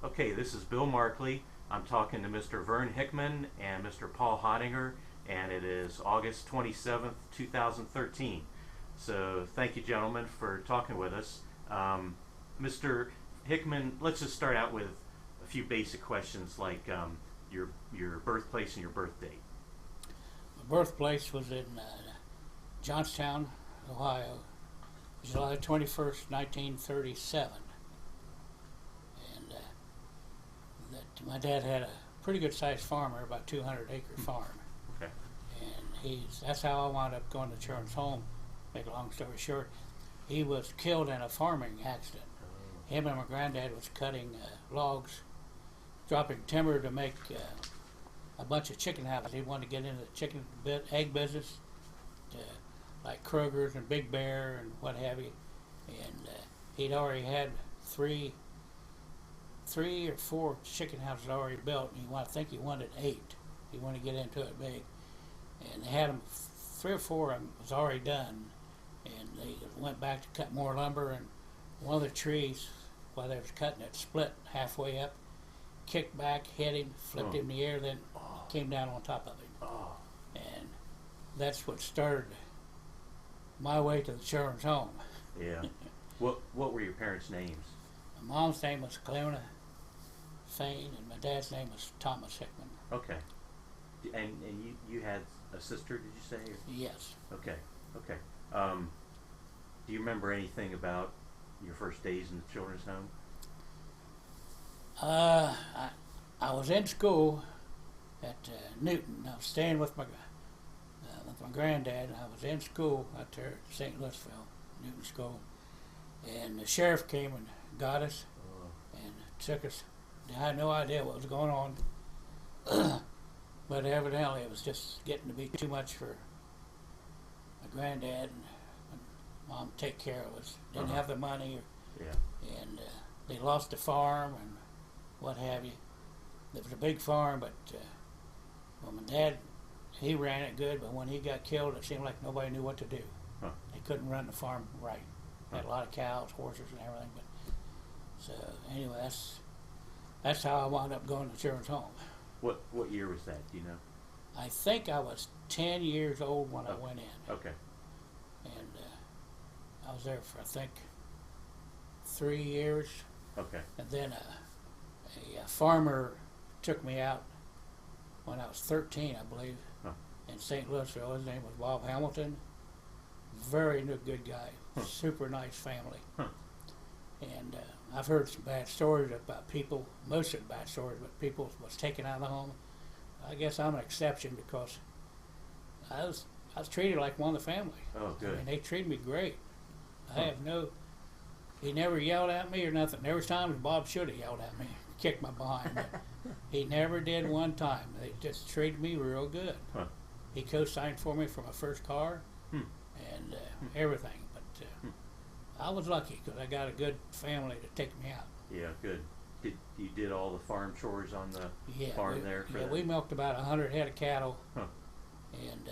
Okay, this is Bill Markley. I'm talking to Mr. Vern Hickman and Mr. Paul Hottinger, and it is August 27th, 2013. So thank you, gentlemen, for talking with us. Mr. Hickman, let's just start out with a few basic questions like your birthplace and your birth date. My birthplace was in Johnstown, Ohio, July 21st, 1937. And my dad had a pretty good sized farmer, about 200-acre farm. Okay. And that's how I wound up going to children's home. Make a long story short, he was killed in a farming accident. Him and my granddad was cutting logs, dropping timber to make a bunch of chicken houses. He wanted to get into the egg business, like Kroger's and Big Bear and what have you. And he'd already had three or four chicken houses already built, and I think he wanted 8. He wanted to get into it big. And they had them, 3 or 4 of them was already done, and they went back to cut more lumber, and one of the trees, while they was cutting it, split halfway up, kicked back, hit him, flipped him in the air, then came down on top of him. And that's what started my way to the children's home. Yeah. What were your parents' names? My mom's name was Cleona Fain, and my dad's name was Thomas Hickman. Okay. And you had a sister, did you say? Or? Yes. Okay. Do you remember anything about your first days in the children's home? I was in school at Newton. I was staying with my granddad. I was in school out there at St. Louisville, Newton School, and the sheriff came and got us and took us. I had no idea what was going on, but evidently it was just getting to be too much for my granddad and mom to take care of us. Didn't have the money, and they lost the farm and what have you. It was a big farm, but well, my dad, he ran it good, but when he got killed, it seemed like nobody knew what to do. They couldn't run the farm right. Had a lot of cows, horses, and everything. But so anyway, that's how I wound up going to children's home. What year was that? Do you know? I think I was 10 years old when I went in. Okay. And I was there for, I think, 3 years. Okay. And then a farmer took me out when I was 13, I believe, in St. Louisville. His name was Bob Hamilton. Very good guy. Super nice family. And I've heard some bad stories about people, most of the bad stories, but people was taken out of the home. I guess I'm an exception because I was treated like one of the family. Oh, good. I mean, they treated me great. He never yelled at me or nothing. There was times Bob should have yelled at me, kicked my behind, but he never did one time. They just treated me real good. He co-signed for me for my first car and everything. But I was lucky because I got a good family to take me out. Yeah, good. You did all the farm chores on the farm there? We milked about 100 head of cattle, and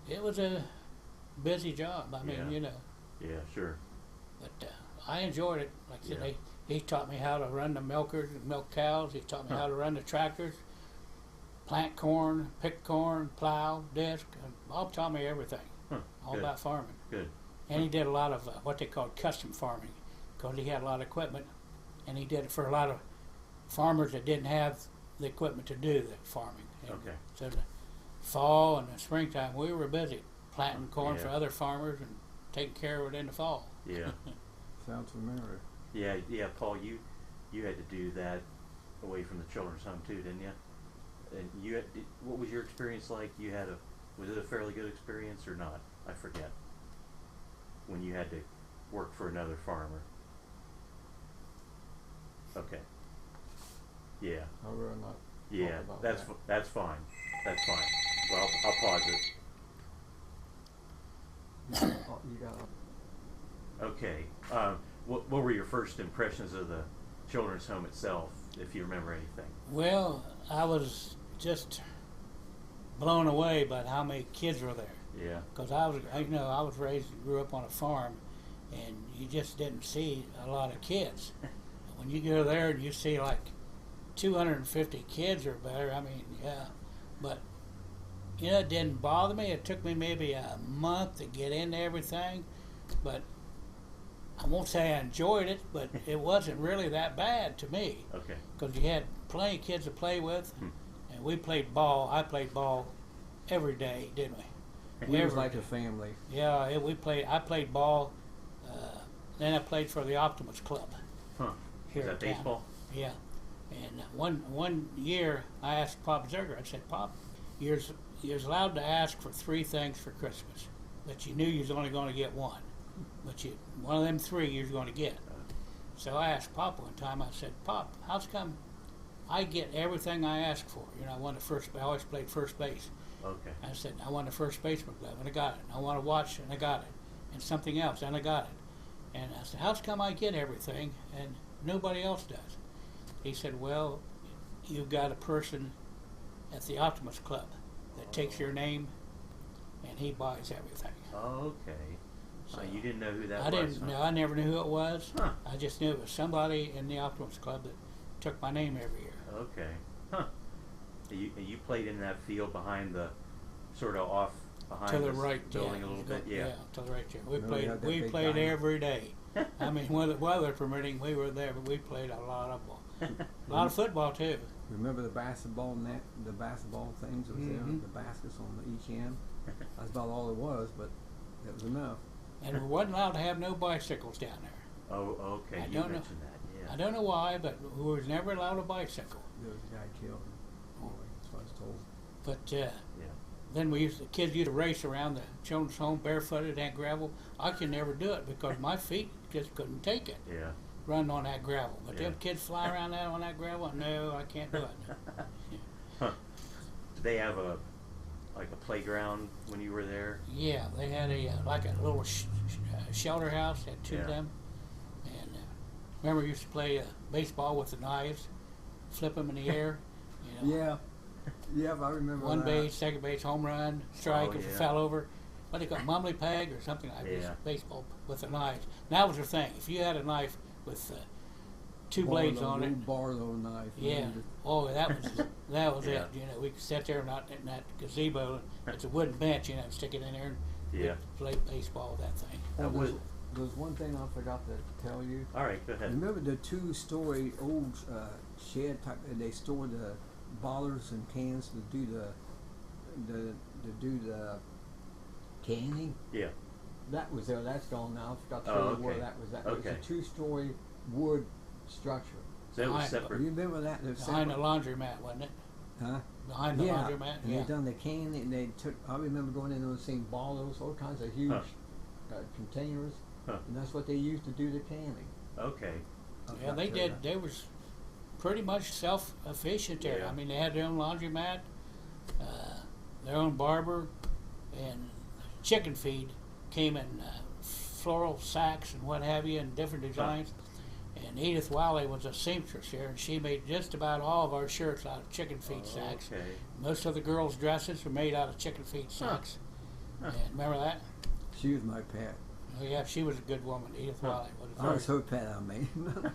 it was a busy job. I mean, you know. Yeah, sure. But I enjoyed it. Like I said, he taught me how to run the milkers and milk cows. He taught me how to run the tractors, plant corn, pick corn, plow, disc. Bob taught me everything, all good. about farming. Good. And he did a lot of what they called custom farming because he had a lot of equipment, and he did it for a lot of farmers that didn't have the equipment to do the farming. And Okay. so the fall and the springtime, we were busy planting corn for other farmers and taking care of it in the fall. Yeah. Sounds familiar. Yeah, Paul, you had to do that away from the children's home too, didn't you? And what was your experience like? Was it a fairly good experience or not? I forget. When you had to work for another farmer. Okay. Yeah. I will not. Yeah, about that's that. that's fine. That's fine. Well, I'll pause it. You got it. Okay. What were your first impressions of the children's home itself, if you remember anything? Well, I was just blown away by how many kids were there. Yeah. Because I was raised and grew up on a farm, and you just didn't see a lot of kids. when you go there and you see like 250 kids or better, I mean, yeah. But, you know, it didn't bother me. It took me maybe a month to get into everything. But I won't say I enjoyed it, but it wasn't really that bad to me. Okay. Because you had plenty of kids to play with. And we played ball. I played ball every day, didn't we? We was like a family. Yeah, I played ball. Then I played for the Optimus Club. Huh. Here Is that in town. baseball? Yeah. And one year I asked Pop Zerger, I said, Pop, you're allowed to ask for 3 things for Christmas, but you knew you was only going to get one. But one of them 3 you're going to get. So I asked Pop one time, I said, Pop, how's come I get everything I ask for? You know, I always played first base. Okay. I said, I won the first baseman club, and I got it. I want to watch, and I got it. And something else, and I got it. And I said, how's come I get everything, and nobody else does? He said, well, you've got a person at the Optimus Club that takes your name, and he buys everything. Okay. So you didn't know who that I was? didn't know. I never knew who it was. Huh. I just knew it was somebody in the Optimus Club that took my name every year. Okay. Huh. You played in that field behind the, sort of off behind To the this right, building a little bit? Yeah. to the right. Yeah. We Remember played. had that We big played diamond? every day. I mean, weather permitting, we were there, but we played a lot of ball, a lot of football too. Remember the basketball net, the basketball things that was there, Mhm. the baskets on each end? That's about all it was, but it was enough. And we wasn't allowed to have no bicycles down there. Oh, okay. I You don't know. mentioned that. Yeah. I don't know why, but we was never allowed a bicycle. There was a guy killed. Anyway, that's what I was told. But Yeah. then the kids used to race around the children's home barefooted and gravel. I could never do it because my feet just couldn't take it, Yeah. running on that gravel. But Yeah. them kids fly around that on that gravel, no, I can't do it. Huh. Did they have a playground when you were there? Yeah, they had like a little shelter house, had 2 of Yeah. them. And remember we used to play baseball with the knives, flip them in the air. You know, Yeah. Yeah, I remember one that. base, second base, home run, strike if it yeah. fell over. What they call mumbly peg or something like this, Yeah. baseball with the knives. And that was the thing. If you had a knife with 2 blades on it, Barlow knife. yeah. Oh, that was Yeah. it. You know, we could sit there in that gazebo. It's a wooden bench, you know, stick it in there and Yeah. play baseball with that thing. Oh, was- there's one thing I forgot to tell you. All right, go ahead. Remember the 2-story old shed type? They stored the bottles and cans to do the canning. Yeah. That was there. That's gone now. I forgot to Oh, tell you where okay. that was. That Okay. was a 2-story wood structure. So that was Behind- separate. You remember that? There's Behind the laundromat, wasn't it? Huh? Behind the laundromat, And yeah. they done the canning. And they took. I remember going in and seeing bottles, all kinds of huge containers, Huh. and that's what they used to do the canning. Okay. I Yeah, forgot they to tell you did. They was pretty much self-efficient there. Yeah. I mean, they had their own laundromat, their own barber, and chicken feed came in floral sacks and what have you, and different designs. And Edith Wiley was a seamstress here, and she made just about all of our shirts out of chicken feed sacks. Okay. Most of the girls' dresses were made out of chicken feed sacks. Huh. And remember that? She was my pet. Oh, yeah, she was a good woman. Edith Huh. Wiley was I was her pet. I mean,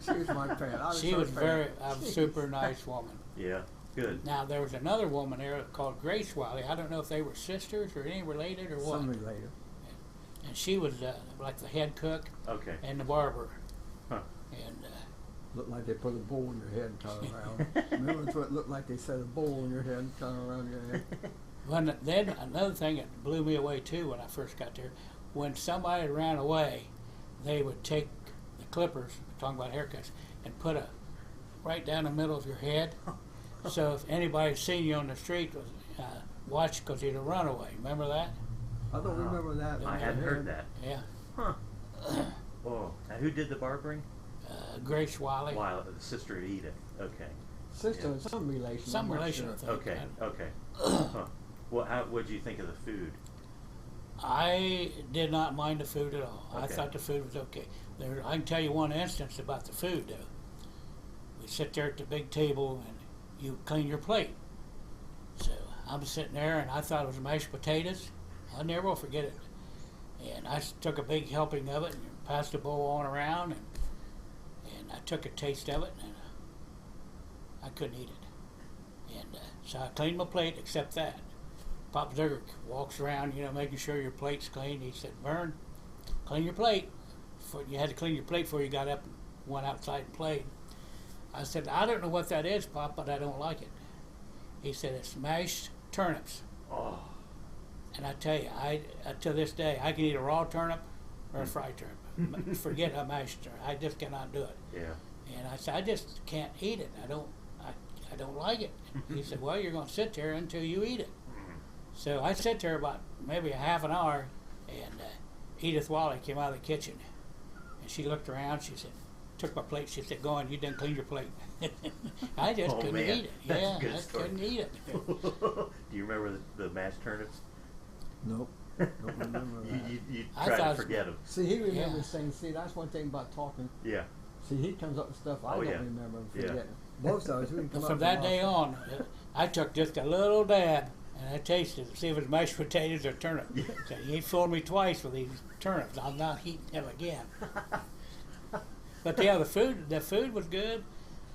she was my pet. she her was pet. a super nice woman. Yeah. Good. Now there was another woman there called Grace Wiley. I don't know if they were sisters or any related or what. Some related. And she was like the head cook Okay. and the barber. Huh. And Looked like they put a bowl in your head and turn around. Remember that's what it looked like? They set a bowl in your head and turn around your head. then another thing that blew me away too when I first got there, when somebody ran away, they would take the clippers, talking about haircuts, and put a right down the middle of your head. So if anybody seen you on the street, watch because you'd have run away. Remember that? I don't remember that. I hadn't heard that. Yeah. Huh. Oh. Now who did the barbering? Grace Wiley. While the sister of Edith. Okay. Sister, Yeah. some relation. Some I'm not relation, sure. I think. Okay. Okay. Huh. Well, what did you think of the food? I did not mind the food at all. I Okay. thought the food was okay. I can tell you one instance about the food, though. We sit there at the big table and you clean your plate. So I'm sitting there and I thought it was mashed potatoes. I never will forget it. And I took a big helping of it and passed the bowl on around. And and I took a taste of it, and I couldn't eat it. And so I cleaned my plate, except that. Pop Zerger walks around, making sure your plate's clean. He said, "Vern, clean your plate." You had to clean your plate before you got up and went outside and played. I said, "I don't know what that is, Pop, but I don't like it." He said, "It's mashed turnips." Oh. And I tell you, to this day, I can eat a raw turnip or a fried turnip. Forget a mashed turnip. I just cannot do it. Yeah. And I said, I just can't eat it. I don't like it. He said, "Well, you're going to sit there until you eat it." So I sat there about maybe a half an hour, and Edith Wally came out of the kitchen, and she looked around. She said, took my plate. She said, "Go on, you done cleaned your plate." I just couldn't eat it. Yeah, I couldn't eat it. Do you remember the mashed turnips? Nope. Don't remember that. You I try to thought- forget them. See, he remembers things. See, that's one thing about talking. Yeah. See, he comes up with stuff I Oh, don't yeah. remember and Yeah. forget. Most of us, we can come up From with that a lot. day on, I took just a little dab, and I tasted to see if it was mashed potatoes or turnip. So he fooled me twice with these turnips. I'm not eating them again. But yeah, the food was good.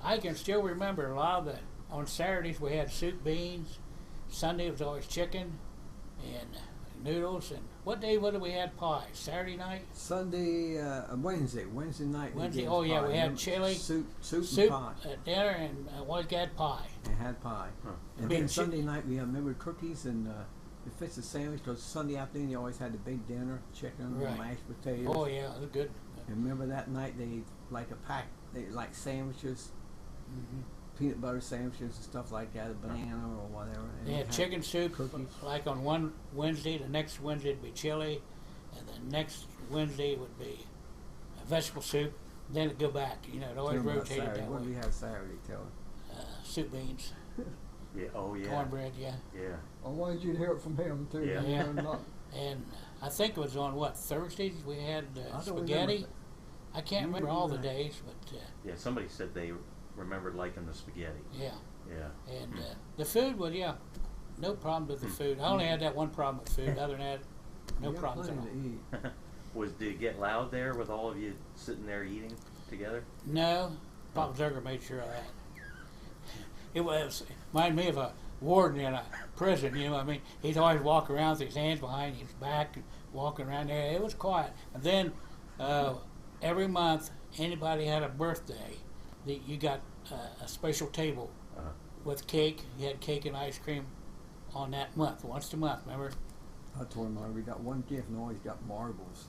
I can still remember a lot of on Saturdays we had soup, beans. Sunday was always chicken and noodles. And what day did we had pie? Saturday night? Sunday, Wednesday night. we Wednesday. did Oh yeah, pie. we had chili, soup and soup pie. at dinner, and always got pie. And had pie. Huh. And Big then chi- Sunday night we remember cookies and if it's a sandwich, because Sunday afternoon you always had the big dinner, chicken, Right. mashed potatoes. Oh yeah, it was good. And remember that night they like a pack, they like sandwiches, Mm-hmm. peanut butter sandwiches and stuff like that, a banana or whatever. And They we had chicken soup, cookies. like on one Wednesday. The next Wednesday would be chili, and the next Wednesday would be vegetable soup. Then it'd go back. It always Tell 'em about rotated Saturday. that What did we way. have Saturday, tell her? Soup, beans, Yeah. Oh yeah. cornbread, yeah. Yeah. I wanted you to hear it from him too. Yeah. Yeah. And I think it was on Thursdays we had I don't spaghetti. remember. I can't You remember do all the that. days, but Yeah. Somebody said they remembered liking the spaghetti. yeah. Yeah. And the food was no problem with the food. I only had that one problem with food. Other than that, no You got problems at all. plenty to eat. Did it get loud there with all of you sitting there eating together? No, Papa Zerger made sure of that. It reminded me of a warden in a prison. He'd always walk around with his hands behind his back, and walking around there. It was quiet. And then every month, anybody had a birthday, you got a special table Uh-huh. with cake. You had cake and ice cream on that month, once a month. Remember? I told him we got one gift and always got marbles.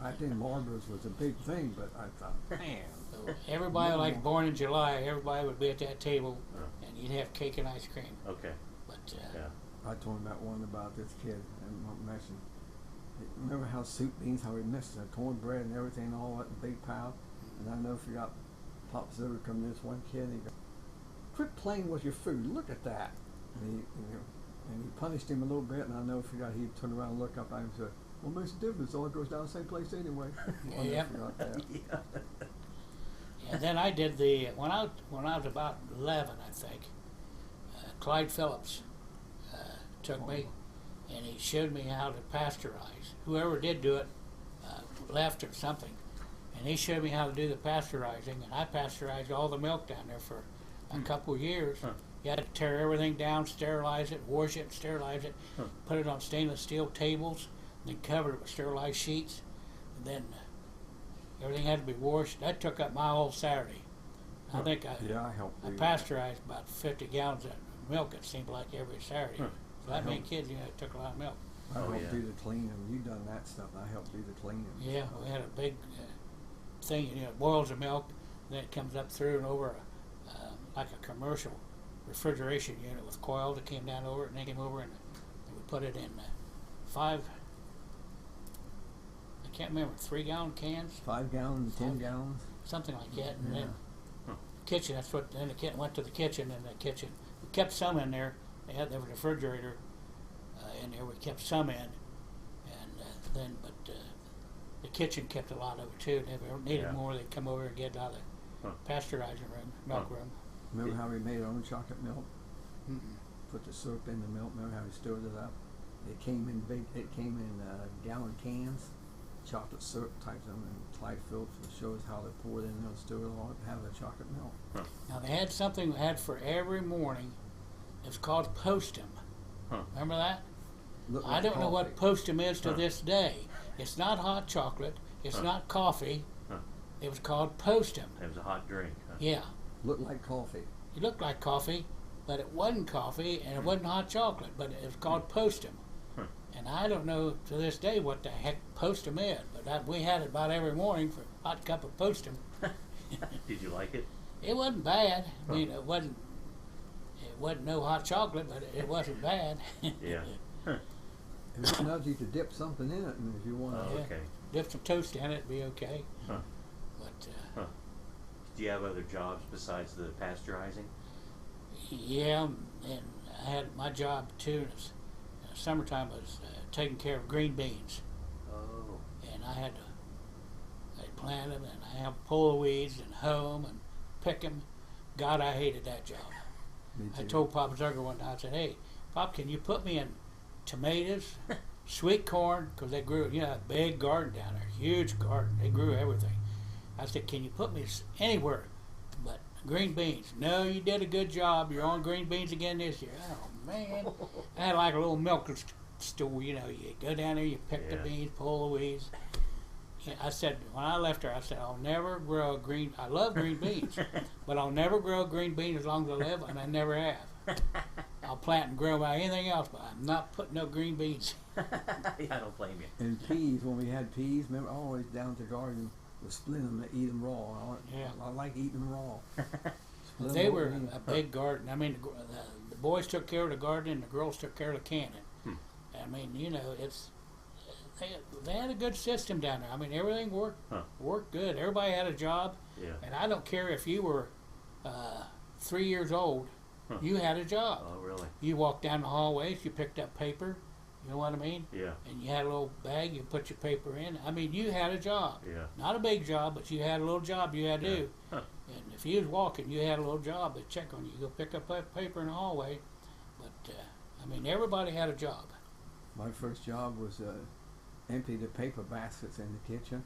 Back then marbles was a big thing, but I thought, man. So everybody, like born in July, everybody would be at that table, and you'd have cake and ice cream. Okay. But Yeah. I told him that one about this kid and mentioned. Remember how soup beans, how we missed the cornbread and everything, all that in a big pile? And I never forgot Pop Silver come to this one kid and he goes, "Quit playing with your food, look at that." And he punished him a little bit, and I never forgot he'd turn around and look up at him and say, "What makes a difference? It all goes down the same place anyway." I Yeah. never forgot that. Yeah. and then I did when I was about 11, I think. Clyde Phillips took me, and he showed me how to pasteurize. Whoever did do it left or something, and he showed me how to do the pasteurizing, and I pasteurized all the milk down there for a couple of years. Huh. You had to tear everything down, sterilize it, wash it, sterilize it, Huh. put it on stainless steel tables, then cover it with sterilized sheets, and then everything had to be washed. That took up my whole Saturday. I think Yeah, I helped. I do that. pasteurized about 50 gallons of milk, it seemed like, every Saturday. Huh. So that many kids, it took a lot of milk. I Oh, helped yeah. do the cleaning. You done that stuff. I helped do the cleaning. Yeah, we had a big thing, it boils the milk, and then it comes up through and over like a commercial refrigeration unit with coil that came down over it, and they came over and we put it in 5, I can't remember, 3-gallon cans, 5 gallons, 10 gallons. something like that, and Yeah. then kitchen, then the kid went to the kitchen, and the kitchen, we kept some in there. There was a refrigerator in there, we kept some in, and but the kitchen kept a lot of it too. If they ever needed Yeah. more, they'd come over and get it out of Huh. the pasteurizing room, milk Huh. room. Remember how we made our own chocolate milk? Mm-mm. Put the syrup in the milk. Remember how we stored it up? It came in gallon cans, chocolate syrup type them, and Clydefield shows how they pour it in there and stir it all up, have the chocolate milk. Now they had something they had for every morning. It's called Postum. Remember that? Looked I like don't know what coffee. Postum is to this day. It's not hot chocolate. It's not coffee. It was called Postum. It was a hot drink. Yeah. Looked like coffee. It looked like coffee, but it wasn't coffee, and it wasn't hot chocolate, but it was called Postum. And I don't know to this day what the heck Postum is, but we had it about every morning for a hot cup of Postum. Did you like it? It wasn't bad. I mean, it wasn't no hot chocolate, but it wasn't bad. Yeah. It was nudgy to dip something in it, and if you want Oh, to. okay. Dip some toast in it, it'd be okay. Huh. But Do you have other jobs besides the pasteurizing? yeah, and I had my job too. In the summertime, was taking care of green beans, Oh. and I plant them, and I have to pull the weeds and hoe them and pick them. God, I hated that job. Me I too. told Pop Zerger one time, I said, "Hey, Pop, can you put me in tomatoes, sweet corn, because they grew, a big garden down there, huge garden. They grew everything. I said, can you put me anywhere but green beans? No, you did a good job. You're on green beans again this year. Oh, man. I had like a little milk store, you go down there, you pick the beans, pull the weeds. Yeah, I said, when I left her, I said, I'll never grow green, I love green beans, but I'll never grow green beans as long as I live, and I never have. I'll plant and grow by anything else, but I'm not putting no green beans. Yeah, I don't blame you. And peas, when we had peas, remember, always down at the garden, we split them and eat them raw. I like eating them raw. Split They them were open. a big garden. I mean, the boys took care of the garden, and the girls took care of the cannon. I mean, they had a good system down there. I mean, everything worked good. Everybody had a job, and I don't care if you were 3 years old. You had a job. Oh, really? You walked down the hallways, you picked up paper, you know what I mean? Yeah. And you had a little bag, you put your paper in. I mean, you had a job. Yeah. Not a big job, but you had a little job you had to do. Huh. And if you was walking, you had a little job to check on you. You go pick up that paper in the hallway. But, I mean, everybody had a job. My first job was empty the paper baskets in the kitchen.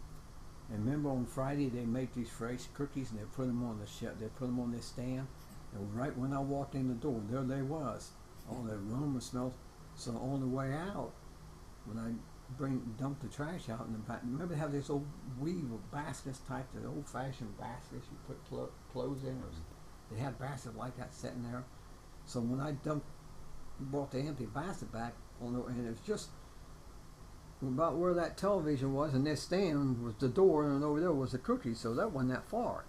And remember on Friday they make these fresh cookies and they put them on the shelf. They put them on this stand. And right when I walked in the door, there they was. All the aroma smells. So on the way out, when I dump the trash out in the back, remember they have this old weave of baskets type, the old-fashioned baskets you put clothes in. They had baskets like that sitting there. So when I brought the empty basket back, and it was just about where that television was, and this stand was the door, and over there was the cookies, so that wasn't that far.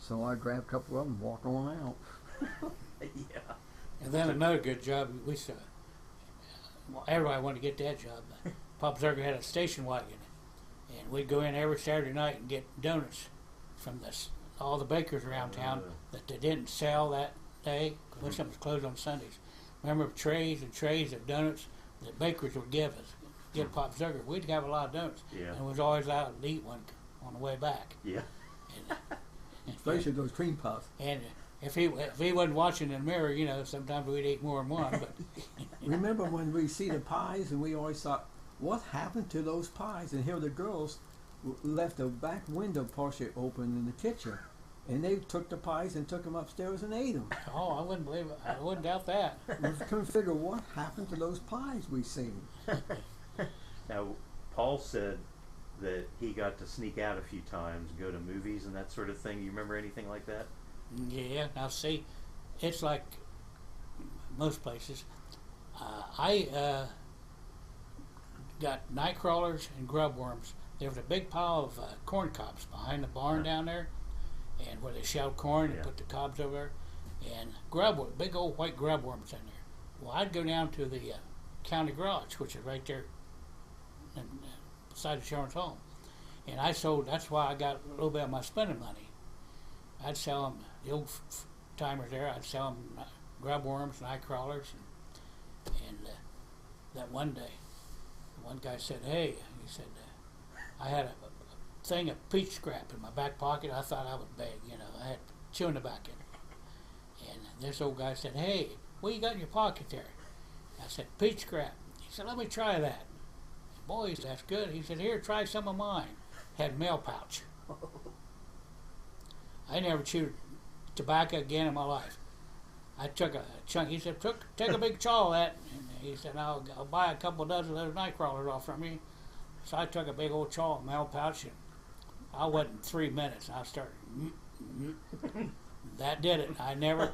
So I grabbed a couple of them and walked on out. Yeah. And then another good job, we saw. Well, everybody wanted to get that job. Papa Zerger had a station wagon, and we'd go in every Saturday night and get donuts from all the bakers around town that they didn't sell that day. When something was closed on Sundays. Remember trays and trays of donuts that bakers would give us. Give Papa Zerger. We'd have a lot of donuts, and we was always allowed to eat one on the way back. Yeah. Especially those cream puffs. And if he wasn't watching in the mirror, sometimes we'd eat more than one. But remember when we see the pies and we always thought, what happened to those pies? And here the girls left the back window partially open in the kitchen, and they took the pies and took them upstairs and ate them. oh, I wouldn't believe it. I wouldn't doubt that. We couldn't figure what happened to those pies we seen. Now, Paul said that he got to sneak out a few times, go to movies and that sort of thing. You remember anything like that? Yeah. Now see, it's like most places. I got night crawlers and grub worms. There was a big pile of corn cobs behind the barn down there, and where they shelled corn and put the cobs over there, and big old white grub worms in there. Well, I'd go down to the county garage, which is right there beside the Sharon's home, and I sold. That's why I got a little bit of my spending money. I'd sell them, the old timers there. I'd sell them grub worms, night crawlers, and that one day, one guy said, "Hey," he said, "I had a thing of peach scrap in my back pocket. I thought I was big, I had chewing tobacco." And this old guy said, "Hey, what you got in your pocket there?" I said, "Peach scrap." He said, "Let me try that." boy, that's good. He said, here, try some of mine. Had mail pouch. I never chewed tobacco again in my life. I took a chunk. He said, take a big chaw of that. And he said, I'll buy a couple dozen of those night crawlers off from you. So I took a big old chaw of mail pouch, and I wasn't 3 minutes. I started. That did it. I never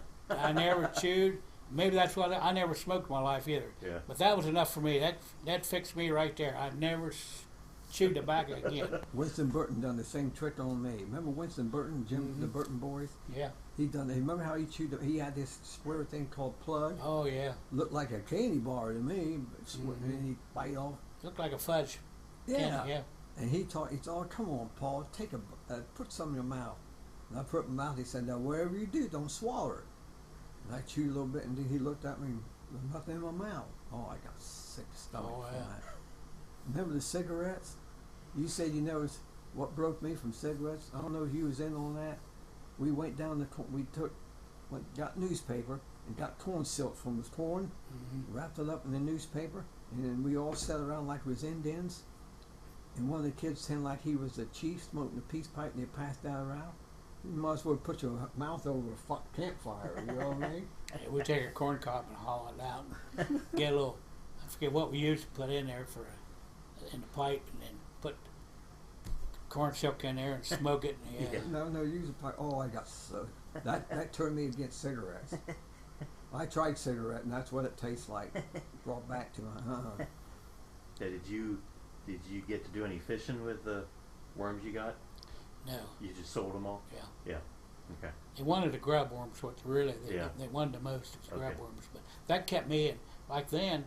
chewed. Maybe that's what I never smoked in my life either. Yeah. But that was enough for me. That fixed me right there. I never chewed tobacco again. Winston Burton done the same trick on me. Remember Winston Burton, Jim, the Burton boys? Yeah. He done. Remember how he chewed? He had this square thing called plug. Oh yeah. Looked like a candy bar to me, but and he bite off. Looked like a fudge. Yeah. Candy, yeah. And he taught. He said, "Oh, come on, Paul, take put some in your mouth." And I put it in my mouth. He said, "Now, wherever you do, don't swallow it." And I chewed a little bit, and then he looked at me. There's nothing in my mouth. Oh, I got sick stomach from that. Remember the cigarettes? You said you know what broke me from cigarettes. I don't know if you was in on that. We went down got newspaper and got corn silk from the corn, wrapped it up in the newspaper, and then we all sat around like we was Indians. And one of the kids pretended like he was the chief, smoking a peace pipe, and they passed that around. You might as well put your mouth over a campfire, you know what I mean? Yeah, we take a corn cob and haul it out. And get a little, I forget what we used to put in there in the pipe, and then put corn silk in there and smoke it. And, yeah. No, use a pipe. Oh, I got so that turned me against cigarettes. I tried cigarette, and that's what it tastes like. Brought back to me. Did you get to do any fishing with the worms you got? No. You just sold them all? Yeah. Yeah. Okay. They wanted the grub worms, what they wanted the most was grub Okay. worms. But that kept me in. Like then,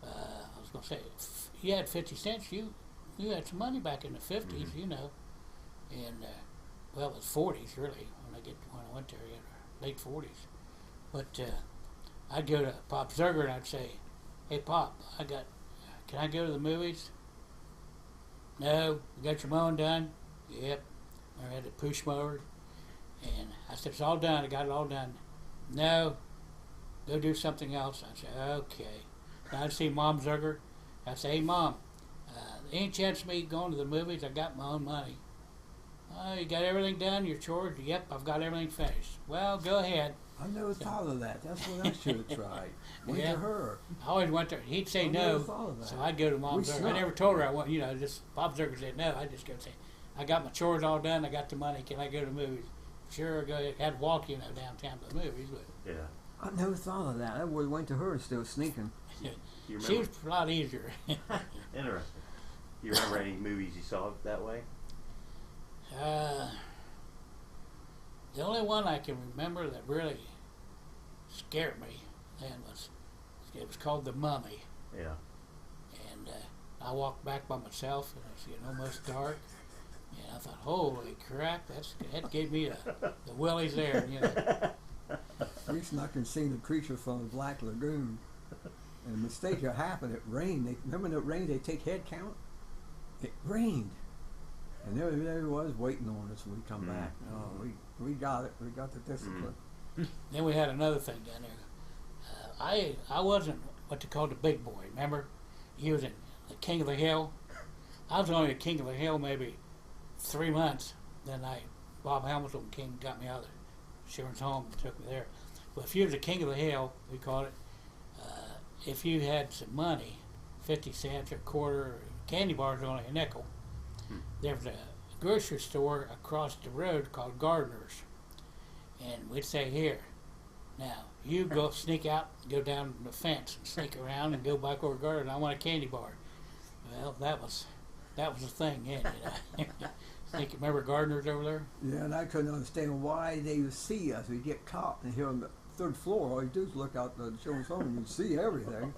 I was going to say, if you had 50 cents, you had some money back in the 50s, you know. And, well, it was 40s, really, when I went there, late 40s. But I'd go to Pop Zerger and I'd say, hey, Pop, can I go to the movies? No. You got your mowing done? Yep. I had a push mower. And I said, it's all done. I got it all done. No. Go do something else. I said, okay. Now I'd see Mom Zerger. I'd say, hey, Mom, any chance of me going to the movies? I got my own money. Oh, you got everything done? Your chores? Yep, I've got everything finished. Well, go ahead. I never thought of that. That's what I should have tried. Went to her. I always went to her. He'd say no, so I'd go to Mom Zerger. I never told her I want, just Bob Zerger said no. I just go say, I got my chores all done. I got the money. Can I go to the movies? Sure, go ahead. Had to walk, downtown to the movies. But Yeah. I never thought of that. I would have went to her instead of sneaking. You she was a lot easier. Interesting. You remember any movies you saw that way? The only one I can remember that really scared me then it was called The Mummy. Yeah. And I walked back by myself, and it was getting almost dark. And I thought, holy crap, that gave me the willies there. We snuck and seen the creature from the Black Lagoon. And a mistake that happened, it rained. Remember when it rained, they take head count? It rained. And there it was waiting on us when we come back. Oh, we got it. We got the discipline. Then we had another thing down there. I wasn't what they called the big boy, remember? He was in the King of the Hill. I was only a King of the Hill maybe 3 months. Then Bob Hamilton came and got me out of the insurance home and took me there. But if you was a King of the Hill, we called it, if you had some money, 50 cents or a quarter, candy bars were only a nickel. There was a grocery store across the road called Gardner's. And we'd say, here, now, you go sneak out, go down the fence and sneak around and go back over Gardner's. I want a candy bar. Well, that was the thing then, Remember Gardner's over there? Yeah, and I couldn't understand why they would see us. We'd get caught and here on the third floor. All you do is look out the insurance home and you'd see everything.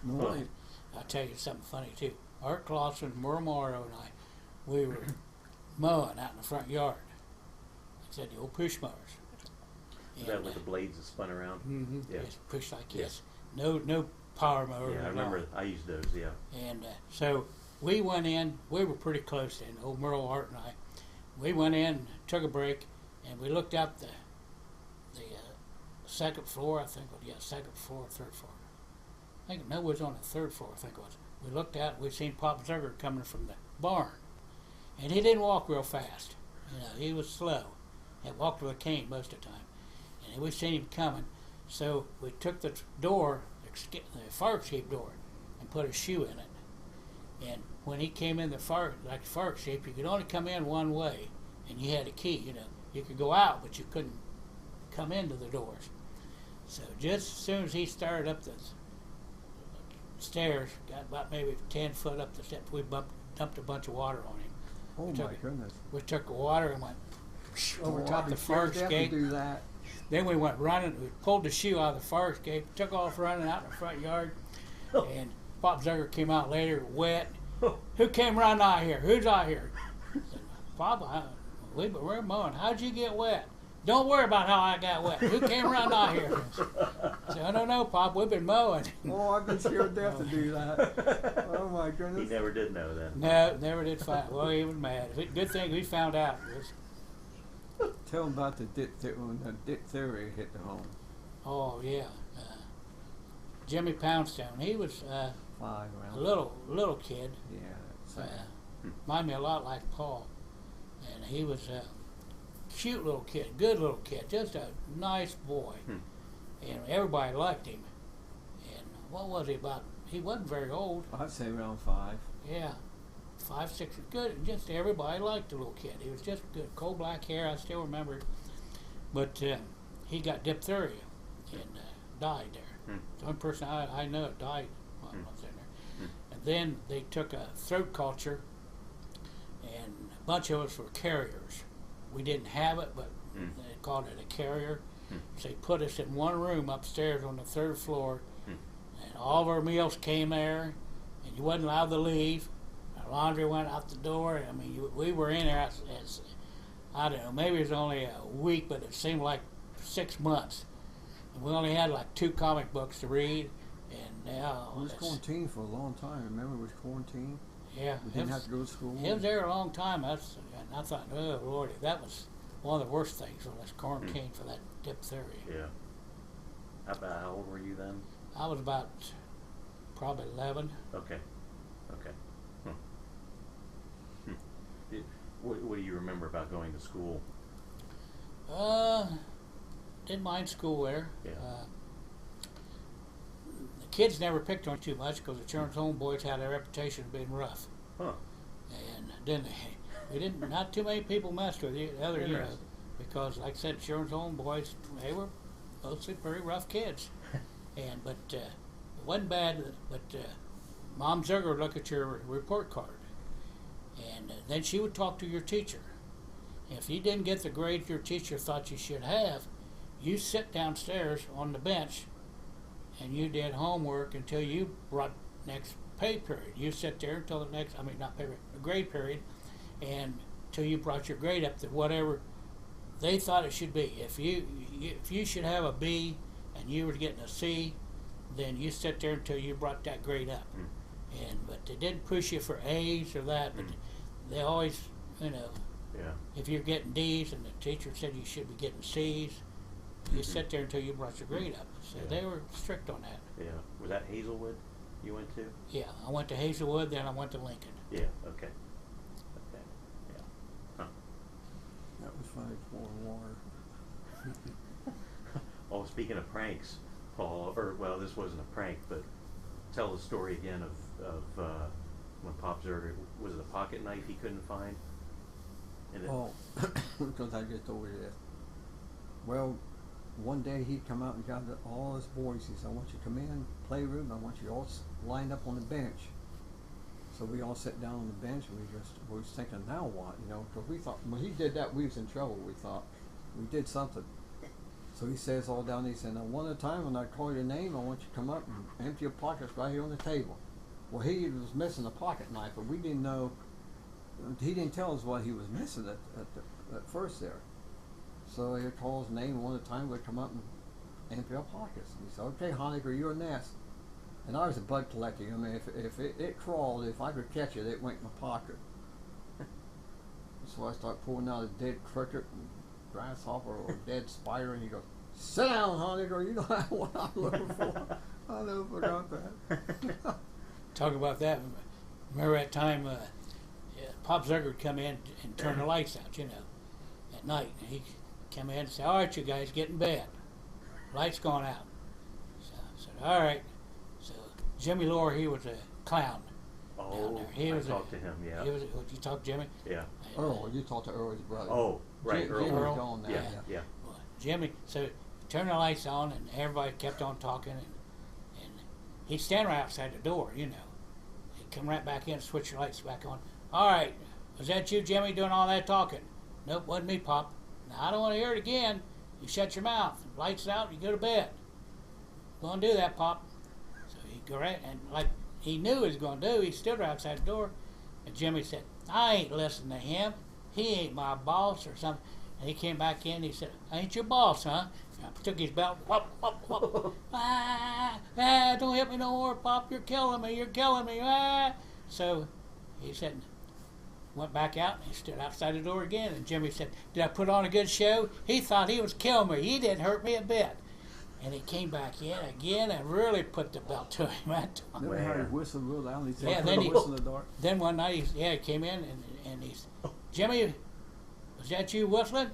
No way. I'll tell you something funny, too. Art Clausen, Merle Morrow, and we were mowing out in the front yard. Like I said, the old push mowers. Is that with the blades that spun around? Mm-hmm. Yeah. Yes, push like this. No power mower. Yeah, I remember. I used those. Yeah. And so we went in. We were pretty close then. Old Merle, Art, and I. We went in, took a break, and we looked out the second floor. I think. Yeah, second floor, third floor. I think no, it was on the third floor. I think it was. we looked out, we seen Pop Zugger coming from the barn. And he didn't walk real fast. You know, he was slow. He walked with a cane most of the time. And we seen him coming. So we took the door, the fire escape door, and put a shoe in it. And when he came in the fire escape, you could only come in one way, and you had a key. You know, you could go out, but you couldn't come into the doors. So just as soon as he started up the stairs, got about maybe 10 foot up the steps, we dumped a bunch of water on him. Oh my goodness! We took the water and went over top the fire escape. Do that. Then we went running. We pulled the shoe out of the fire escape, took off running out in the front yard, and Pop Zugger came out later, wet. Who came running out here? Who's out here? I said, Pop, we're mowing. How'd you get wet? Don't worry about how I got wet. Who came running out here? I said, I don't know, Pop. We've been mowing. Oh, I've been scared to death to do that. Oh my goodness. He never did know then. No, never did find. Well, he was mad. Good thing we found out. Tell him about when the diphtheria hit the home. Oh yeah, Jimmy Poundstone. He was 5 a around. little kid. Yeah. That's Reminded me a lot like Paul, and he was a cute little kid, good little kid, just a nice boy, and everybody liked him. And what was he about? He wasn't very old. I'd say around 5. Yeah, 5, 6, good. Just everybody liked the little kid. He was just good, coal black hair. I still remember it. But he got diphtheria and died there. The only person I know it died while I was in there. And then they took a throat culture, and a bunch of us were carriers. We didn't have it, but they called it a carrier. So they put us in one room upstairs on the 3rd floor, and all of our meals came there, and you wasn't allowed to leave. Our laundry went out the door. I mean, we were in there, as, I don't know, maybe it was only a week, but it seemed like 6 months. And we only had like 2 comic books to read, and now It was quarantined for a long time. Remember, it was quarantined. Yeah, We didn't have to go to school. He was there a long time. And I thought, oh Lordy, that was one of the worst things, was quarantine for that diphtheria. Yeah. How old were you then? I was about probably 11. Okay. What do you remember about going to school? Didn't mind school there. Yeah. The kids never picked on too much because the Children's Home boys had a reputation of being rough. Huh. And then not too many people messed with the other, you know, because like I said, Children's Home boys, they were mostly pretty rough kids. But it wasn't bad. But Mom Zugger would look at your report card, and then she would talk to your teacher. If you didn't get the grade your teacher thought you should have, you sit downstairs on the bench, and you did homework until you brought next pay period. You sit there until the next, not pay period, grade period, and till you brought your grade up to whatever they thought it should be. If you should have a B and you were getting a C, then you sit there until you brought that grade up. But they didn't push you for A's or that, but they always, you know, if you're getting D's and the teacher said you should be getting C's, you sit there until you brought your grade up. So they were strict on that. Yeah. Was that Hazelwood you went to? Yeah, I went to Hazelwood, then I went to Lincoln. Yeah. Okay. Yeah. Huh. That was funny, pouring water. Oh, speaking of pranks, Paul, this wasn't a prank, but tell the story again of when Pop Zerger, was it a pocket knife he couldn't find? Because I just told you this. Well, one day he come out and gathered all his boys. He said, I want you to come in, playroom, I want you all lined up on the bench. So we all sat down on the bench, and we was thinking, now what? You know, because we thought, when he did that, we was in trouble, we thought. We did something. So he says all down there, he said, now one at a time, when I call your name, I want you to come up and empty your pockets right here on the table. Well, he was missing a pocket knife, but we didn't know, he didn't tell us what he was missing at first there. So he called his name, one at a time, we'd come up and empty our pockets. And he said, okay, Honecker, you're next. And I was a bug collector. I mean, if it crawled, if I could catch it, it went in my pocket. So I start pulling out a dead cricket and grasshopper or a dead spider, and he goes, sit down, Honecker, you know what I'm looking for. I never forgot that. talk about that. Remember that time Pop Zucker would come in and turn the lights out, at night. And he'd come in and say, "All right, you guys, get in bed. Lights going out." So I said, "All right." So Jimmy Lore, he was a clown. Oh, He was I talked to him, yeah. Would you talk to Jimmy? Yeah. Earl, you talked to Earl's brother. Oh, right, Earl. Jimmy's Earl. gone now. Yeah. Well, Jimmy, so turn the lights on, and everybody kept on talking, and he'd stand right outside the door, He'd come right back in, switch the lights back on. "All right, was that you, Jimmy, doing all that talking?" "Nope, wasn't me, Pop." "Now, I don't want to hear it again. You shut your mouth. Lights out, you go to bed." "Go and do that, Pop." So he'd go right, and like he knew he was going to do, he stood right outside the door, and Jimmy said, "I ain't listening to him. He ain't my boss," or something. And he came back in, he said, "I ain't your boss, huh?" And I took his belt, whoop, whoop, whoop. Don't hit me no more, Pop. You're killing me. Ah. So he said, went back out, and he stood outside the door again. And Jimmy said, "Did I put on a good show?" He thought he was killing me. He didn't hurt me a bit. And he came back in again and really put the belt to him that time. Never heard him whistle real loud. He said, Yeah, "Put then a he- whistle in the dark." Then one night, he came in and he said, "Jimmy, was that you whistling?"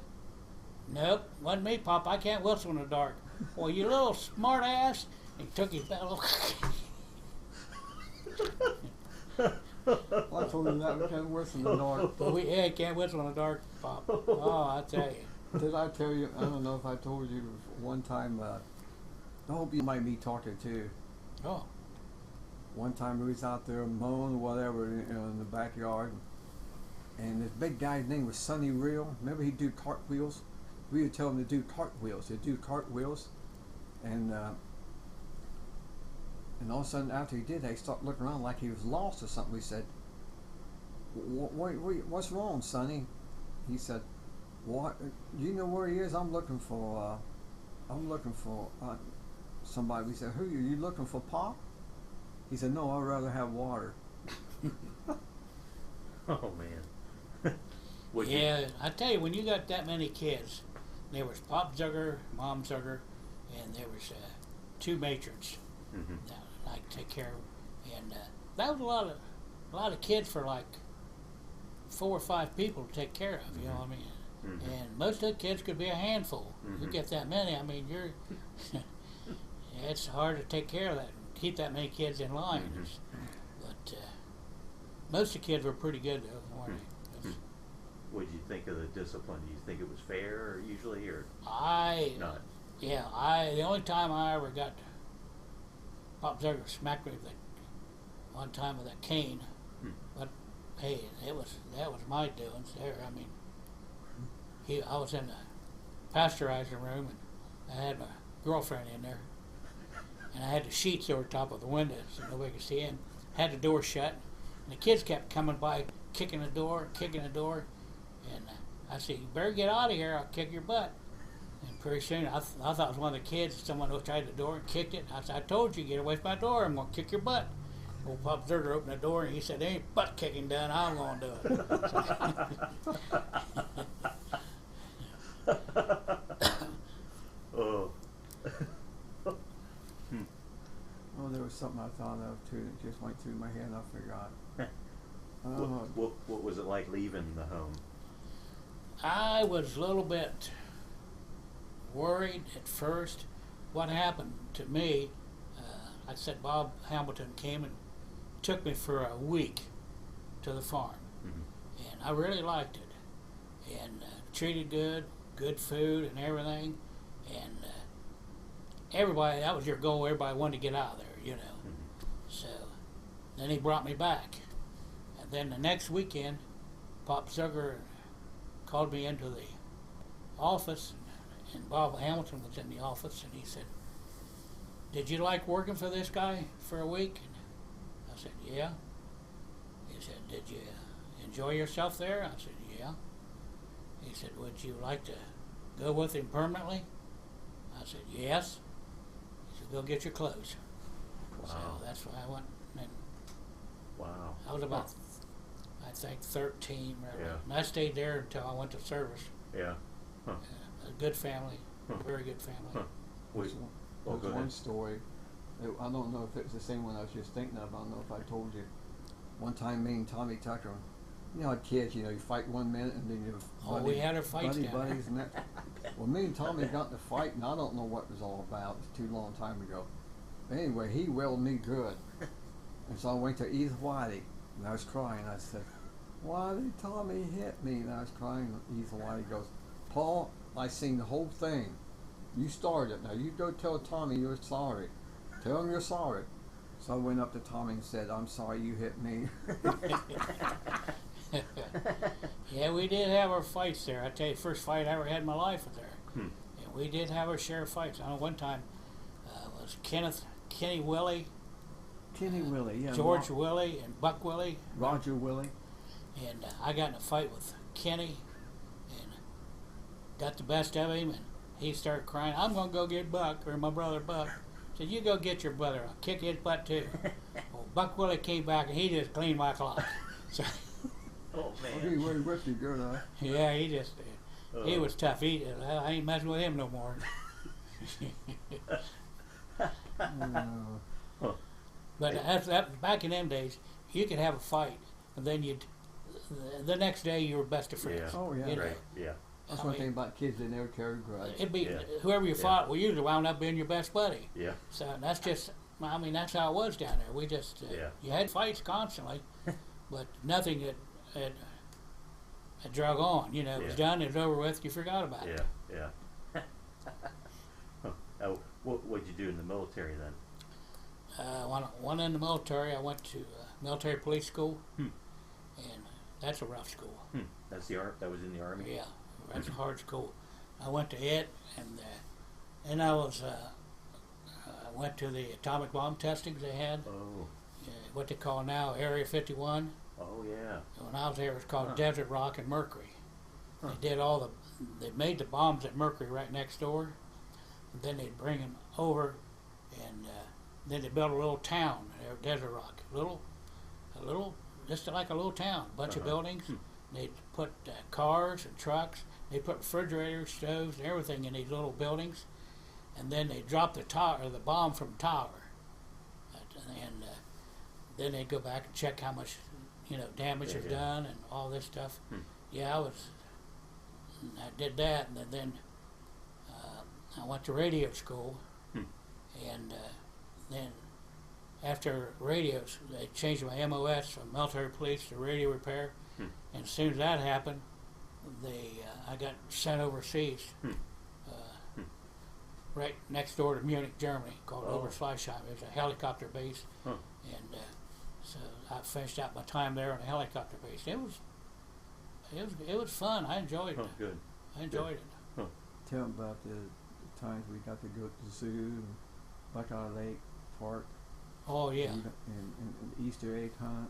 "Nope, wasn't me, Pop. I can't whistle in the dark." "Well, you little smart ass." He took his belt. I told him that we can't whistle in the dark. But he can't whistle in the dark, Pop. Oh, I tell you. Did I tell you? I don't know if I told you one time. I hope you might be talking too. Oh, One time we was out there mowing whatever in the backyard, and this big guy's name was Sonny Real. Remember he'd do cartwheels? We would tell him to do cartwheels. He'd do cartwheels, and all of a sudden after he did that, he started looking around like he was lost or something. We said, "What's wrong, Sonny?" He said, "What? Do you know where he is? I'm looking for somebody." We said, "Who are you looking for, Pop?" He said, "No, I'd rather have water." Oh, man. Would you- yeah. I tell you, when you got that many kids, there was Pop Zucker, Mom Zucker, and there was two matrons Mhm. that I take care of, and that was a lot of kids for like 4 or 5 people to take care of. You know what I mean? Mhm. And most of the kids could be a handful. You Mhm. get that many, I mean, you're. It's hard to take care of that, keep that many kids in line. Mhm. But most of the kids were pretty good, though, weren't they? What did you think of the discipline? Do you think it was fair usually, or not? The only time I ever got Pop Zucker smacked me with that one time with that cane, but hey, that was my doings there. I mean, I was in the pasteurizing room, and I had my girlfriend in there, and I had the sheets over top of the window so nobody could see in. Had the door shut, and the kids kept coming by, kicking the door, and I said, "You better get out of here, I'll kick your butt." And pretty soon, I thought it was one of the kids, someone outside the door and kicked it. I said, "I told you, get away from my door, I'm going to kick your butt." Old Pop Zucker opened the door, and he said, "There ain't butt kicking done, I'm going to do it." Oh. Oh, there was something I thought of too that just went through my head and I forgot. What was it like leaving the home? I was a little bit worried at first. What happened to me, like I said, Bob Hamilton came and took me for a week to the farm. Mhm. And I really liked it. And treated good food and everything. And everybody, that was your goal, everybody wanted to get out of there, Mhm. So then he brought me back. And then the next weekend, Pop Zucker called me into the office, and Bob Hamilton was in the office, and he said, "Did you like working for this guy for a week?" And I said, "Yeah." He said, "Did you enjoy yourself there?" I said, "Yeah." He said, "Would you like to go with him permanently?" I said, "Yes." He said, "Go get your clothes." Wow. So that's why I went, and Wow. I was about, I think, 13. Really. Yeah. And I stayed there until I went to service. Yeah. Huh. A good family, Huh. very good family. Huh. There's Well, one go ahead. story. I don't know if it's the same one I was just thinking of. I don't know if I told you. One time, me and Tommy Tucker, you know, how kids, you know, you fight 1 minute and then you We had our fights down there. buddies and that. Well, me and Tommy got in a fight, and I don't know what it was all about. It's too long time ago. But anyway, he willed me good, and so I went to Edith Whitey, and I was crying. I said, "Why did Tommy hit me?" And I was crying. Edith Whitey goes, "Paul, I seen the whole thing. You started it. Now you go tell Tommy you're sorry. Tell him you're sorry." So I went up to Tommy and said, "I'm sorry you hit me." Yeah, we did have our fights there. I tell you, first fight I ever had in my life was there. And we did have our share of fights. I know one time was Kenny Willie, Kenny Willie, yeah. George Willie, and Buck Willie. Roger Willie. And I got in a fight with Kenny and got the best of him. And he started crying, "I'm going to go get Buck," or my brother Buck. I said, "You go get your brother. I'll kick his butt too." Well, Buck Willie came back and he just cleaned my clock. So, Oh He man. was with you good, huh? yeah, he just, he was tough. I ain't messing with him no more. But that back in them days, you could have a fight, and then the next day you were best of friends. Yeah. Oh, yeah. You know? Right. Yeah. That's I one mean, thing about kids, they never carry a grudge. It'd be Yeah. whoever you Yeah. fought, well, usually wound up being your best buddy. Yeah. So that's just, I mean, that's how it was down there. We just, Yeah. you had fights constantly, but nothing that drug on. You know, it was Yeah. done, it was over with, you forgot about it. Yeah. Yeah. What'd you do in the military then? One in the military, I went to military police school, Hmm. and that's a rough school. That's that was in the army. Yeah, that's a hard school. I went to it, and I went to the atomic bomb testings they had, Oh. what they call now Area 51. Oh yeah. When I was there, it was called Huh. Desert Rock and Mercury. Huh. They did they made the bombs at Mercury right next door, and then they'd bring them over, and then they built a little town there at Desert Rock, a little, just like a little town, bunch of Uh-huh. buildings. They'd put cars and trucks. They put refrigerators, stoves, and everything in these little buildings, and then they dropped the bomb from the tower, and then they'd go back and check how much, damage was done and all this stuff. Yeah, I did that, and then I went to radio school, and then after radios, they changed my MOS from military police to radio repair, and as soon as that happened, I got sent overseas, right next door to Munich, Germany, called Oberschleißheim. It was a helicopter base, and so I finished out my time there on a helicopter base. It was fun. I enjoyed it. Oh, good. I enjoyed it. Tell them about the times we got to go to the zoo and Buckeye Lake Park. Oh yeah, And the Easter egg hunt.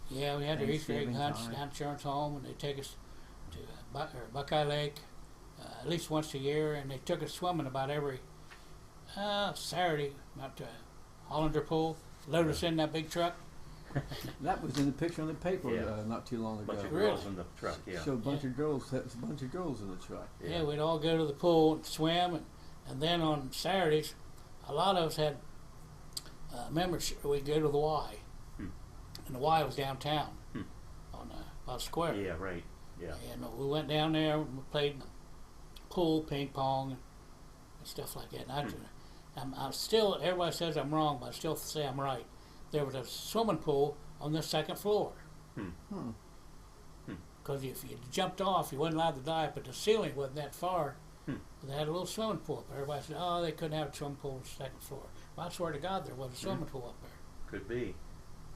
yeah. We had the Easter egg Thanksgiving hunts time. down at Children's Home, and they take us to Buckeye Lake at least once a year, and they took us swimming about every Saturday out to Hollander Pool. Load us in that big truck. That was in the picture on the paper Yeah. not too long ago. Bunch of Really? girls in the truck. Yeah. Showed a bunch of girls. There was a bunch of girls in the truck. Yeah, we'd all go to the pool and swim, and then on Saturdays, a lot of us had membership. We'd go to the Y, and the Y was downtown on by the square. Yeah. Right. Yeah. And we went down there and we played pool, ping pong, and stuff like that. And I'm still, everybody says I'm wrong, but I still say I'm right. There was a swimming pool on the second floor. Because if you jumped off, you wasn't allowed to dive, but the ceiling wasn't that far. They had a little swimming pool up there. Everybody said, "Oh, they couldn't have a swimming pool on the second floor." Well, I swear to God, there was a swimming pool up there. Could be.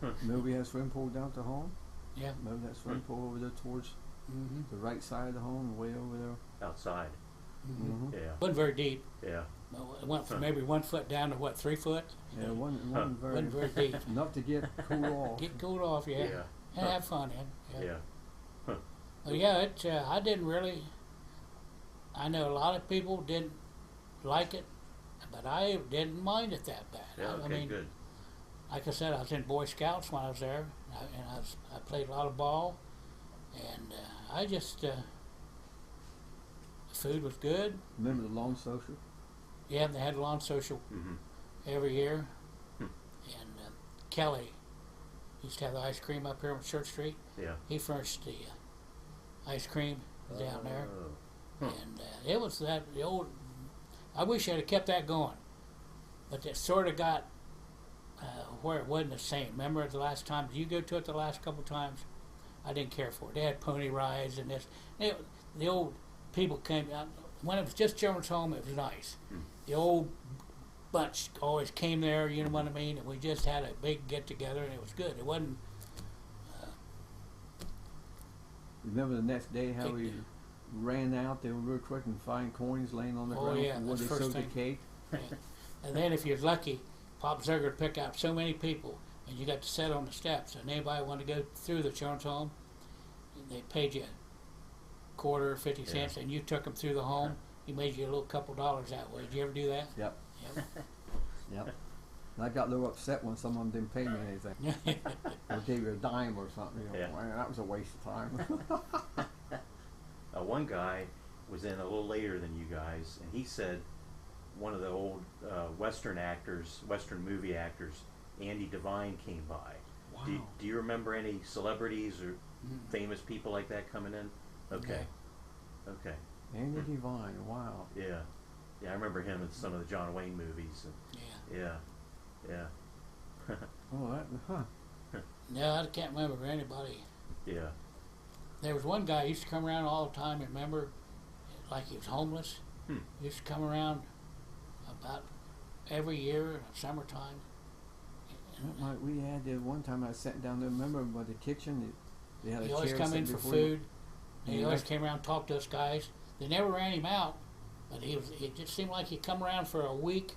Remember we had a swimming pool down at the home? Yeah. Remember that swimming pool over there towards Mm-hmm. the right side of the home, way over there? Outside. Mm-hmm. Yeah. Wasn't very deep. Yeah. It went from maybe 1 foot down to what, 3 foot? Yeah, it wasn't very, Wasn't very deep. enough to get cool off. Get cooled off, yeah. Yeah. And have fun in. Yeah. Well, yeah, I didn't really. I know a lot of people didn't like it, but I didn't mind it that bad. Yeah. I Okay. mean, Good. like I said, I was in Boy Scouts when I was there, and I played a lot of ball, and I just the food was good. Remember the lawn social? Yeah, they had a lawn social Mm-hmm. every year, Kelly used to have the ice cream up here on Church Street. Yeah. He furnished the ice cream down there, Oh. and it was the old. I wish I'd have kept that going, but it sort of got where it wasn't the same. Remember the last time? Did you go to it the last couple times? I didn't care for it. They had pony rides and this. The old people came out. When it was just children's home, it was nice. The old bunch always came there, you know what I mean? And we just had a big get-together, and it was good. It wasn't... Remember the next day how we ran out there real quick and find coins laying on the ground yeah, where that's they first sowed the thing. cake? Yeah. And then if you're lucky, Pop Zerger would pick out so many people, and you got to sit on the steps, and anybody wanted to go through the children's home, and they paid you a quarter or 50 cents, and you took them through the home. He made you a little couple dollars that way. Did you ever do that? Yep. Yep. Yep. And I got a little upset when some of them didn't pay me anything. Or gave you a dime or something. You know, Yeah. Man, that was a waste of time. One guy was in a little later than you guys, and he said one of the old Western actors, Western movie actors, Andy Devine, came by. Wow. Do you remember any celebrities or famous people like that coming in? Okay. Okay. Andy Devine, wow. Yeah. Yeah, I remember him in some of the John Wayne movies. And Yeah. yeah. Oh, that, No, I can't remember anybody. Yeah. There was one guy who used to come around all the time, remember? Like he was homeless. He used to come around about every year in the summertime. Like we had one time I sat down there, remember by the kitchen? They had He a always chair come set in for before food. And he Yeah. always came around and talked to us guys. They never ran him out, but it just seemed like he'd come around for a week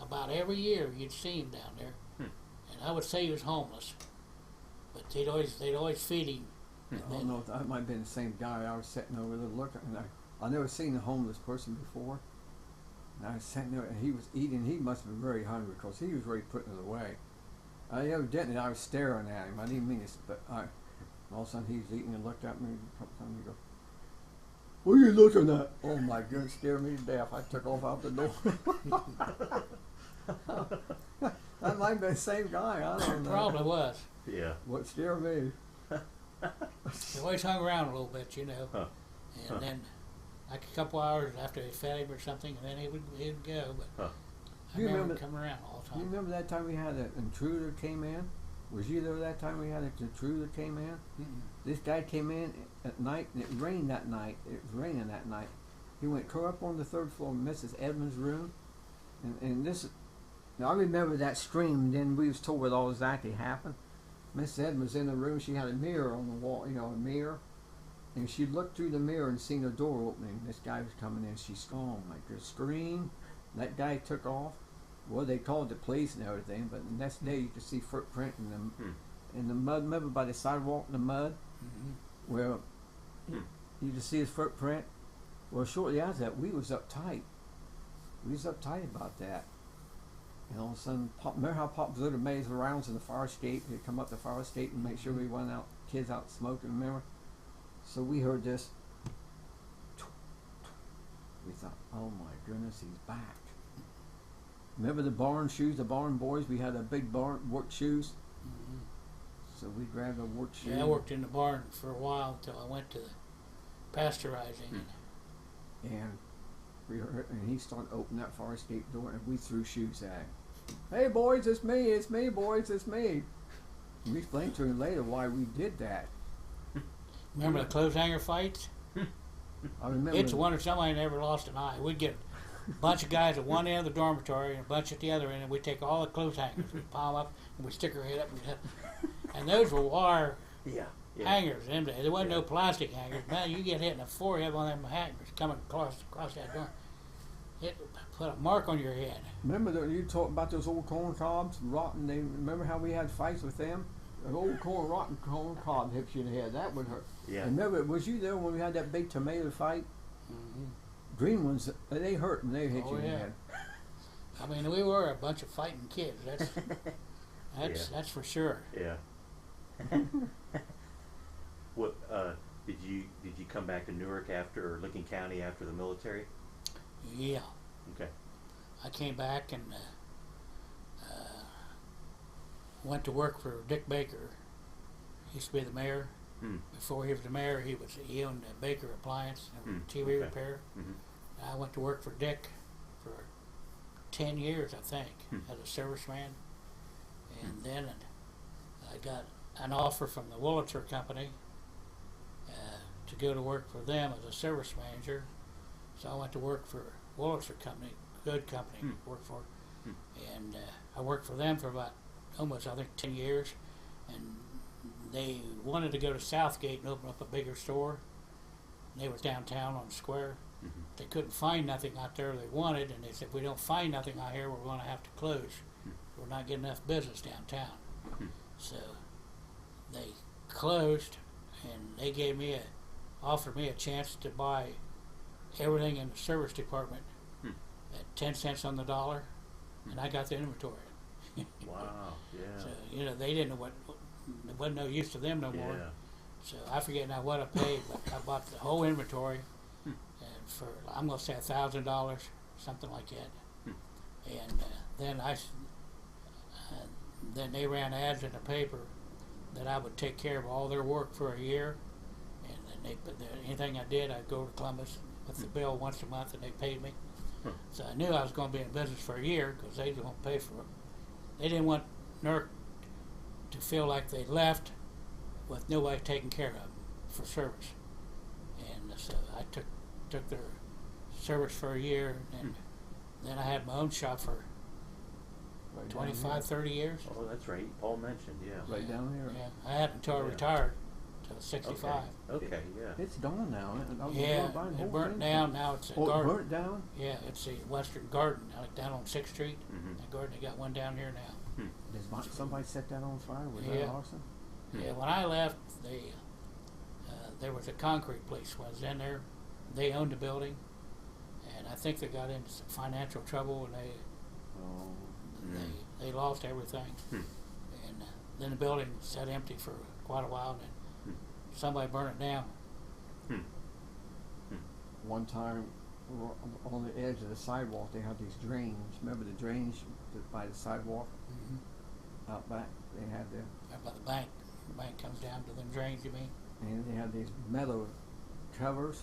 about every year. You'd see him down there. And I would say he was homeless. But they'd always feed him. I don't know if that might have been the same guy. I was sitting over there looking, and I never seen a homeless person before. And I was sitting there, and he was eating. He must have been very hungry because he was already putting it away. Evidently, I was staring at him. I didn't mean this, but all of a sudden he was eating and looked at me. And he goes, "What are you looking at?" Oh my goodness, scared me to death. I took off out the door. That might have been the same guy. I don't know. Probably was. Yeah. What scared me? He always hung around a little bit, you know. Huh. And then, like a couple hours after they fed him or something, and then he'd go. But I You remember him remember- coming around all the You time. remember that time we had an intruder came in? Was you there that time we had an intruder came in? This guy came in at night, and it rained that night. It was raining that night. He went clear up on the third floor of Mrs. Edmonds' room, and this. Now I remember that scream. Then we was told what all exactly happened. Mrs. Edmonds was in the room. She had a mirror on the wall, you know, a mirror, and she looked through the mirror and seen the door opening. This guy was coming in. She screamed like a scream. That guy took off. Well, they called the police and everything, but the next day you could see footprint in the mud. Remember by the sidewalk in the mud? Well, you could see his footprint. Well, shortly after that, we was uptight. We was uptight about that. And all of a sudden, remember how Pop Zerger made his rounds in the fire escape? He'd come up the fire escape and make sure we went out, kids out smoking, remember? So we heard this. We thought, oh my goodness, he's back. Remember the barn shoes, the barn boys? We had a big barn work shoes. So we grabbed a work shoe. Yeah, I worked in the barn for a while until I went to the pasteurizing. And we heard, and he started opening that fire escape door, and we threw shoes at him. Hey boys, it's me, boys, it's me. And we explained to him later why we did that. Remember the clothes hanger fights? I remember. It's a wonder somebody never lost an eye. We'd get a bunch of guys at one end of the dormitory and a bunch at the other end, and we'd take all the clothes hangers, we'd pile them up, and we'd stick our head up. And those were wire hangers. There wasn't no plastic hangers. Man, you get hit in the forehead with one of them hangers coming across that door. It put a mark on your head. Remember that you talked about those old corn cobs rotting? Remember how we had fights with them? An old rotten corn cob hits you in the head. That would hurt. Yeah. And remember, was you there when we had that big tomato fight? Green ones, they hurt when they hit you in the head. I mean, we were a bunch of fighting kids. That's for sure. Yeah. What did you come back to Newark after, or Licking County after the military? Yeah. Okay. I came back and went to work for Dick Baker. He used to be the mayor. Before he was the mayor, he owned a Baker Appliance and TV repair. I went to work for Dick for 10 years, I think, as a serviceman. And then I got an offer from the Wurlitzer Company to go to work for them as a service manager. So I went to work for Wurlitzer Company, good company to work for. And I worked for them for about almost, I think, 10 years. And they wanted to go to Southgate and open up a bigger store. And they was downtown on the square. They couldn't find nothing out there they wanted, and they said, if we don't find nothing out here, we're going to have to close. We're not getting enough business downtown. So they closed, and they offered me a chance to buy everything in the service department at 10 cents on the dollar, and I got the inventory. Wow, yeah. So, you know, they didn't know it wasn't no use to them no more. Yeah. So I forget now what I paid, but I bought the whole inventory, and for, I'm going to say $1,000, something like that. And then they ran ads in the paper that I would take care of all their work for a year, and then anything I did, I'd go to Columbus with the bill once a month, and they paid me. So I knew I was going to be in business for a year because they didn't want to pay for it. They didn't want NERC to feel like they left with nobody taking care of them for service. And so I took their service for a year, and then I had my own shop for Right 25, 30 years. Oh, that's right. Paul mentioned, yeah. Right down here. Yeah, I had until I retired, till 65. Okay, yeah. It's gone now. Yeah, it burnt down. Now it's a garden. It burnt down? Yeah, it's the Western Garden, like down on 6th Street. That garden, they got one down here now. Did somebody set that on fire? Was Yeah. that arson? Yeah, when I left, there was a concrete place was in there. They owned the building, and I think they got into some financial trouble, and they lost everything. And then the building sat empty for quite a while, and somebody burned it down. One time, on the edge of the sidewalk, they had these drains. Remember the drains by the sidewalk? Out back, they had them. By the bank. The bank comes down to them drains, you mean? And they had these metal covers.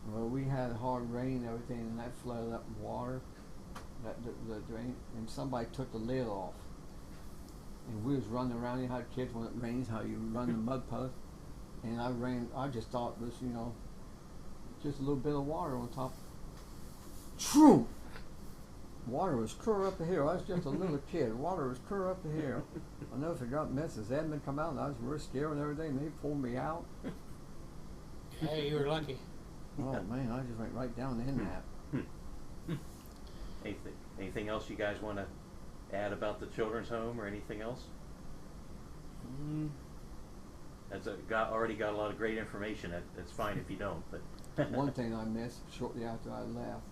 Well, we had hard rain and everything, and that flooded up in water, the drain, and somebody took the lid off. And we was running around, you know how kids, when it rains, how you run the mud post. And I just thought this, you know, just a little bit of water on top. Shroom! Water was clear up here. I was just a little kid. Water was clear up here. I never forgot Mrs. Edmund come out, and I was real scared and everything, and they pulled me out. Hey, you were lucky. Oh man, I just went right down in that. Anything else you guys want to add about the children's home or anything else? Already got a lot of great information. That's fine if you don't. But One thing I missed shortly after I left,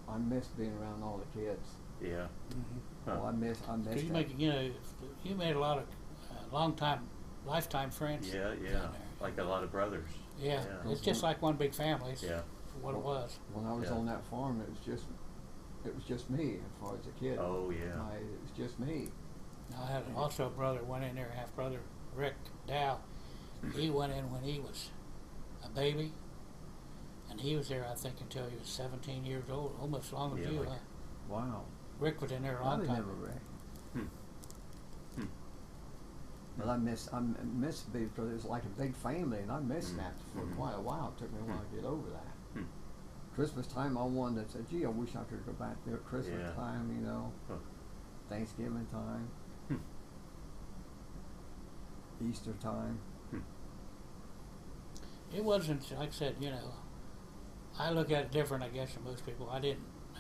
I missed being around all the kids. Yeah. Oh, I missed Cause that. you made a lot of lifetime friends. Yeah, down yeah. there. Like a lot of brothers. Yeah, it's just like one big family. It's Yeah. what it was. When I was Yeah. on that farm, it was just me as far as a kid. Oh yeah. It was just me. I had also a brother went in there, half brother Rick Dow. He went in when he was a baby, and he was there I think until he was 17 years old, almost as long as Yeah, you. like- Huh? Wow. Rick was in there a I long time. never read. Hmm. But I miss because it was like a big family, and I missed that for quite a while. It took me a while to get over that. Christmas time, I wanted to say, gee, I wish I could go back there at Christmas Yeah. time, you know, Thanksgiving time, Easter time. It wasn't like I said. I look at it different, I guess, than most people. I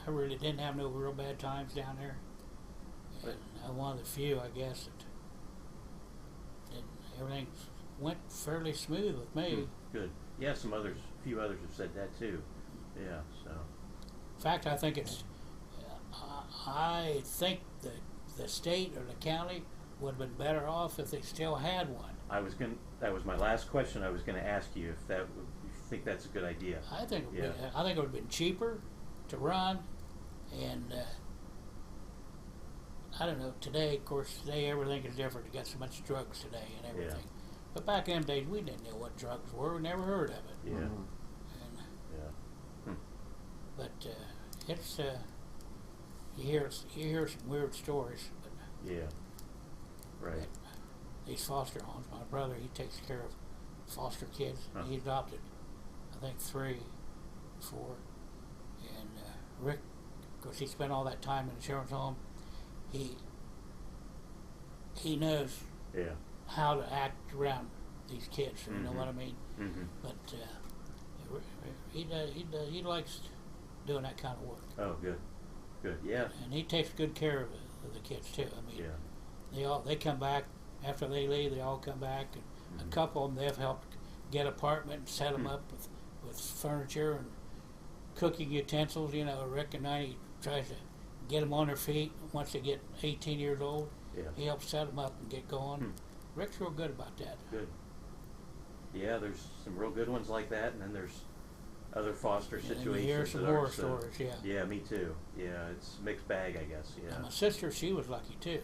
really didn't have no real bad times down there. And I'm one of the few, I guess, that everything went fairly smooth with me. Good. Yeah, a few others have said that too. Yeah, so. In fact, I think I think that the state or the county would have been better off if they still had one. That was my last question. I was gonna ask you if you think that's a good idea. I think it would have been cheaper to run, and I don't know. Today, of course, today everything is different. You got so much drugs today and everything. But back in them days, we didn't know what drugs were. We never heard of it. Yeah. Mhm. And, Yeah. but it's you hear some weird stories. But Yeah. Right. these foster homes, my brother, he takes care of foster kids. Huh. He adopted, I think, 3, 4, and Rick, of course, he spent all that time in the children's home. He knows Yeah. how to act around these kids. You know what I mean? Mm-hmm. But he likes doing that kind of work, Oh, good. Good. Yeah. and he takes good care of the kids too. I mean, Yeah. they come back after they leave. They all come back, and a couple of them they've helped get apartments, set them up with furniture and cooking utensils. You know, Rick and I, he tries to get them on their feet once they get 18 years old. Yeah. He helps set them up and get going. Rick's real good about that. Good. Yeah, there's some real good ones like that, and then there's other foster And situations. you hear some that are horror so- stories, yeah. Yeah, me too. Yeah, it's a mixed bag, I guess. Yeah. And my sister, she was lucky too.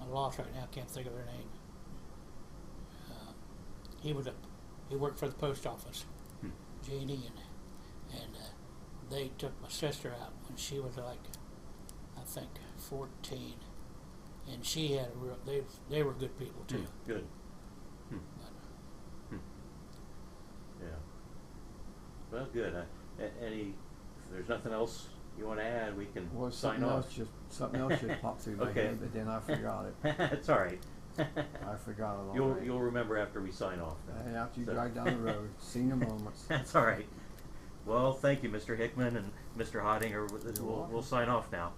I'm lost right now. Can't think of her name. He worked for the post office, Janie, and they took my sister out when she was like, I think 14, and she had a real. They were good people too. Good. But, Yeah. Well, good. If there's nothing else you want to add, we can Well, sign off. something else just popped through my Okay. head, but then I forgot it. It's all right. I forgot it already. You'll remember after we sign off. And after you So- drive down the road, senior moments. That's all right. Well, thank you, Mr. Hickman and Mr. Hottinger. We'll sign off now.